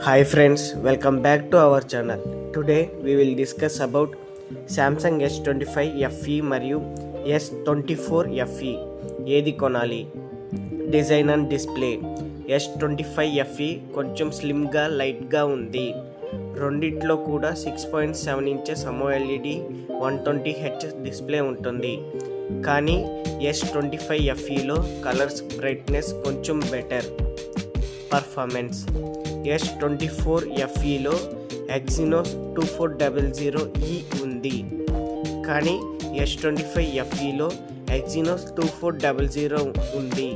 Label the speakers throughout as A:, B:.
A: Hi friends, welcome back to our channel. Today we will discuss about Samsung S25 FE మరియు S24 FE ఏది కొనాలి. Design and display. S25 FE కొంచెం స్లిమ్గా లైట్గా ఉంది. రెండిట్లో కూడా 6.7 ఇంచెస్ AMOLED 120Hz డిస్ప్లే ఉంటుంది. కానీ S25 FEలో కలర్స్ బ్రైట్నెస్ కొంచెం better. Performance. S24 FEలో Exynos 2400E ఉంది, కానీ S25 FEలో Exynos 2400 ఉంది.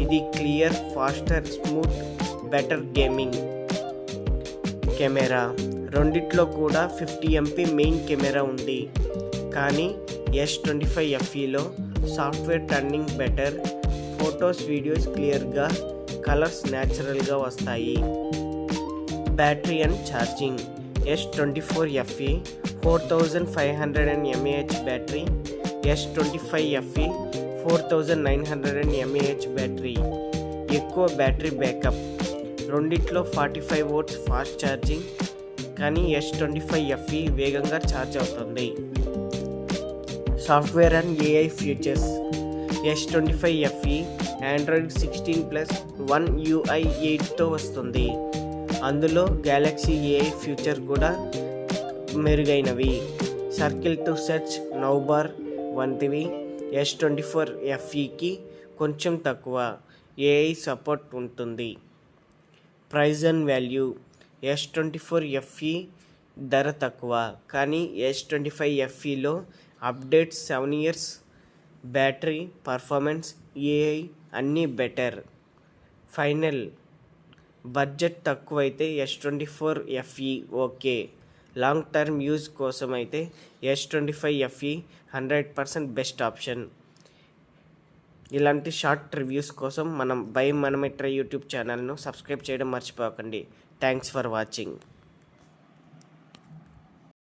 A: ఇది clear, faster, smooth, better gaming. Camera. రెండిట్లో కూడా 50 MP మెయిన్ కెమెరా ఉంది, కానీ S25 FEలో software turning better, photos videos క్లియర్గా, కలర్స్ న్యాచురల్గా వస్తాయి. Battery and charging. S24 FE 4500 mAh battery, S25 FE 4900 mAh battery. ఎక్కువ బ్యాటరీ బ్యాకప్. రెండిట్లో 45 volts ఫాస్ట్ ఛార్జింగ్, కానీ S25 FE వేగంగా ఛార్జ్ అవుతుంది. Software and AI features. S25 FE Android 16+1 UI 8తో వస్తుంది. అందులో Galaxy AI ఫీచర్ కూడా మెరుగైనవి. సర్కిల్ టు సెర్చ్, నౌబార్ వంటివి. S24 FEకి కొంచెం తక్కువ AI సపోర్ట్ ఉంటుంది. Price and value. S24 FE ధర తక్కువ, కానీ S25 FEలో updates, 7 years battery, performance, AI అన్నీ బెటర్. ఫైనల్. బడ్జెట్ తక్కువైతే S24 FE okay. Long term use కోసం అయితే S25 FE 100% బెస్ట్ ఆప్షన్. ఇలాంటి షార్ట్ రివ్యూస్ కోసం మనం బై మనమిట్రా యూట్యూబ్ ఛానల్ను సబ్స్క్రైబ్ చేయడం మర్చిపోకండి. Thanks for watching.